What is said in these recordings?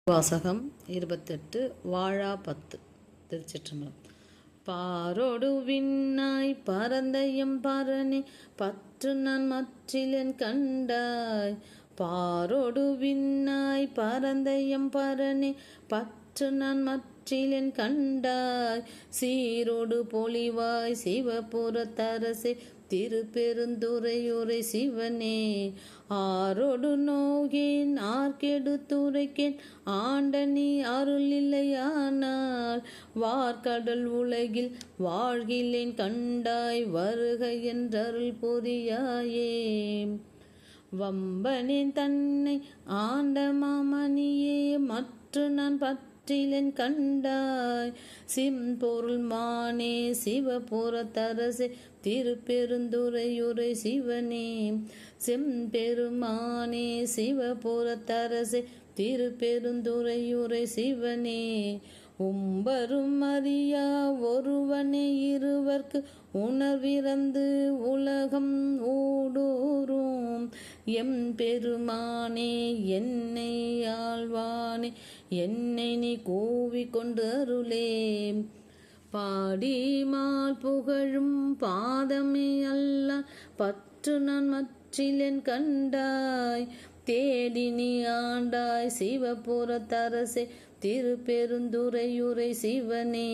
வாசகம் 28 வாழா 10 திருச்சிற்றம்பலம். பாரோடு விண்ணாய் பரந்தயம் பரணி பற்று நான் மற்றிலன் கண்டாய். பாரோடு விண்ணாய் பரந்தயம் பரணி பற்று நான் மற்றிலன் கண்டாய். சீரோடு பொலிவாய் சிவபுரத்தரசே திருப்பெருந்துறையுரை சிவனே. ஆரோடு நோகேன் ஆர்கெடு துரைக்கேன் ஆண்ட நீ அருள் இல்லையானால். வார்கடல் உலகில் வாழ்கிலேன் கண்டாய் வருக என்றருள் புரியாயே. வம்பனேன் தன்னை ஆண்ட மாமணியே மற்று நான் பற்றிலன் கண்டாய். சிம்பொருள் மானே சிவபுரத்தரசே திருப்பெருந்துறையுரை சிவனே. செம்பெருமானே சிவபுரத்தரசே திருப்பெருந்துறையுரை சிவனே. உம்பரும் அறியா ஒருவனே இருவர்க்கு உணர்விறந்து உலகம் ஊடூரும். எம்பெருமானே என்னை ஆழ்வானே என்னை நீ கூவிக்கொண்டு அருளே. பாடிமால் புகழும் பாதமே அல்ல பற்று நான் மற்றிலன் கண்டாய். தேடி நீ ஆண்டாய் சிவபுரத்தரசே திருப்பெருந்துறையுரை சிவனே.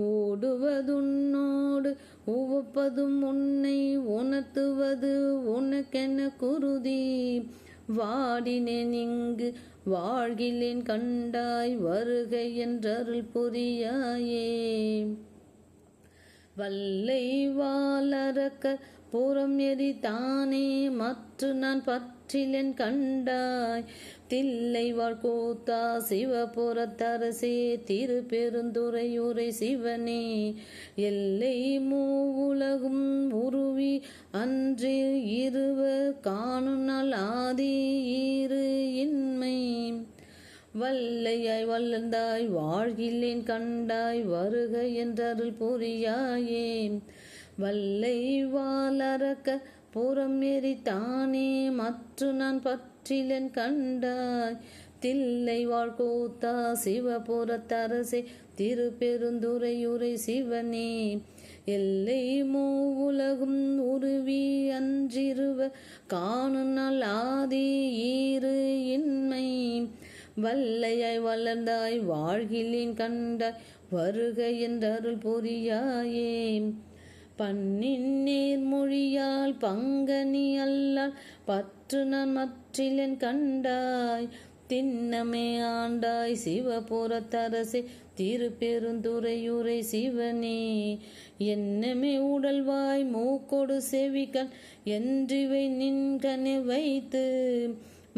ஓடுவதுன்னோடு உவப்பதும் உன்னை உணர்த்துவது உனக்கென குருதி. வாடினேன் இங்கு வாழ்கிலேன் கண்டாய் வருக என்றருள் புரியாயே. வல்லை வாளரக்க புறம் எரி தானே மற்று நான் பற்றிலன் கண்டாய். தில்லை வாழ்கோத்தா சிவபுரத்தரசே திருப்பெருந்துறையுரை சிவனே. எல்லை மூவுலகும் உருவி அன்று இருவ காணும் நாள் ஆதி ஈறு இன்மை. வல்லையாய் வளர்ந்தாய் வாழ்கிலேன் கண்டாய் வருக என்றருள் புரியாயே. வல்லை வாளரக்க புறம் எரி தானே மற்று நான் பற்றிலன் கண்டாய். தில்லை வாழ்கோத்தா சிவபுரத்தரசே திருப்பெருந்துறையுரை சிவனே. எல்லை மூவுலகும் உருவி அன்றிருவ காணும் நாள் ஆதி ஈறு இன்மை. வல்லையாய் வளர்ந்தாய் வாழ்கிலேன் கண்டாய் வருக என்றருள் புரியாயே. பண்ணின் நேர்மொழியால் பங்கனி அல்லால் பற்று நான் மற்றிலன் கண்டாய். திண்ணமே ஆண்டாய் சிவபுரத்தரசே திருப்பெருந்துறையுரை சிவனே. என்னமே உடல்வாய் மூக்கொடு செவிகள் என்றிவை நின்கனை வைத்து.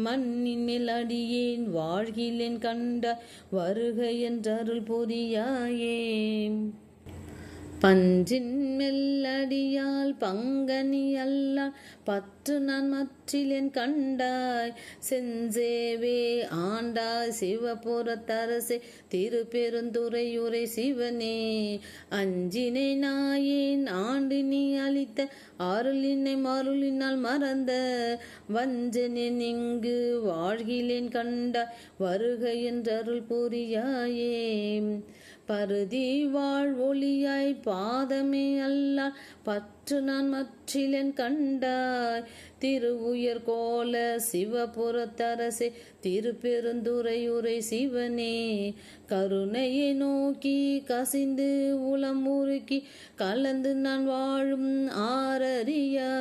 மண்ணின் மேல் அடியேன் வாழ்கிலேன் கண்டாய் வருக என்றருள் புரியாயே. பஞ்சின் மெல்லடியால் பங்கனி அல்லால் பற்று நான் மற்றிலன் கண்டாய். செஞ்சேவே ஆண்டாய் சிவபுரத்தரசே திருப்பெருந்துறையுரை சிவனே. அஞ்சினை நாயேன் ஆண்டு நீ அளித்த அருளினை மருளினால் மறந்த. வஞ்சனேன் இங்கு வாழ்கிலேன் கண்டாய் வருக என்றருள் புரியாயே. பருதி வாழ் ஒளியாய் பாதமே அல்லால் பற்று நான் மற்றிலன் கண்டாய். திருவுயர் கோல சிவபுரத்தரசே திருப்பெருந்துறையுரை சிவனே. கருணையை நோக்கி கசிந்து உளம் உருக்கி கலந்து நான் வாழும் ஆரறியா.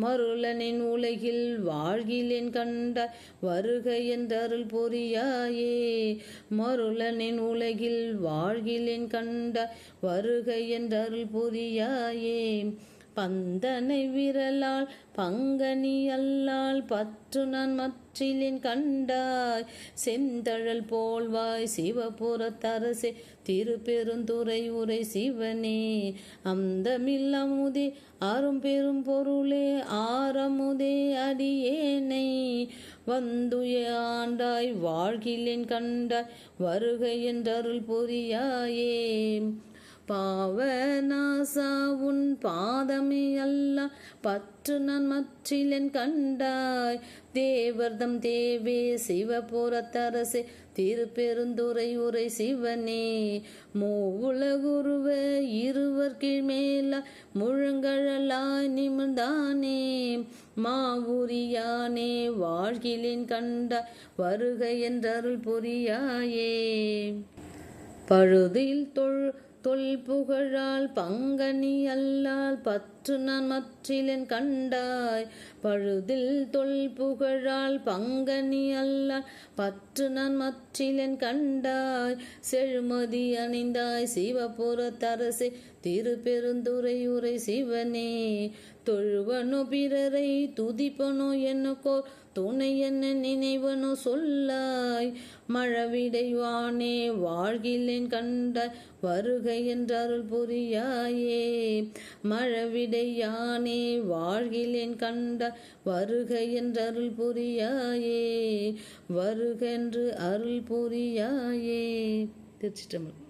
மருளனின் உலகில் வாழ்கிலேன் கண்டாய் வருக என்றருள் புரியாயே. மருளனின் உலகில் வாழ்கிலேன் கண்டாய் வருக என்றருள் புரியாயே. பந்தனை விரலால் பங்கனி அல்லால் பற்று நான் மற்றிலன் கண்டாய். செந்தழல் போல்வாய் சிவபுரத்தரசே திருப்பெருந்துறையுரை சிவனே. அந்தமில் அமுதே அரும் பெரும் பொருளே ஆரமுதே அடியேனை. வந்துய ஆண்டாய் வாழ்கிலேன் கண்டாய் வருக என்றருள் புரியாயே. பாவநாசா உன் பாதமே அல்ல பற்று நான் மற்றிலென் கண்டாய். தேவர்தம் தேவே சிவபுரத்தரசே திருப்பெருந்துறை உரை சிவனே. மூவுலகுருவ இருவர் கீழ்மேல முழங்கழலாய் நிமிர்ந்தானே. மாவுரியானே வாழ்கிலேன் கண்டாய் வருக என்றருள் புரியாயே. பழுதில் தொல் புகழால் பங்கனி அல்லால் பற்று நான் மற்றிலென் கண்டாய். பழுதில் தொல் புகழால் பங்கனி அல்லால் பற்று நான் மற்றிலென் கண்டாய். செழுமதி அணிந்தாய் சிவபுரத்தரசே திருப்பெருந்துறை உரை சிவனே. தொழுவனோ பிறரை துதிப்பனோ எனக்கோ துணை என்ன நினைவனோ சொல்லாய். மழவிடைவானே வாழ்கிலேன் கண்டாய் வருக என்றருள் புரியாயே. மழவிடையானே வாழ்கிலேன் கண்டாய் வருக என்றருள் புரியாயே. வருக என்று அருள் புரியாயே. திருச்சிற்றம்பலம்.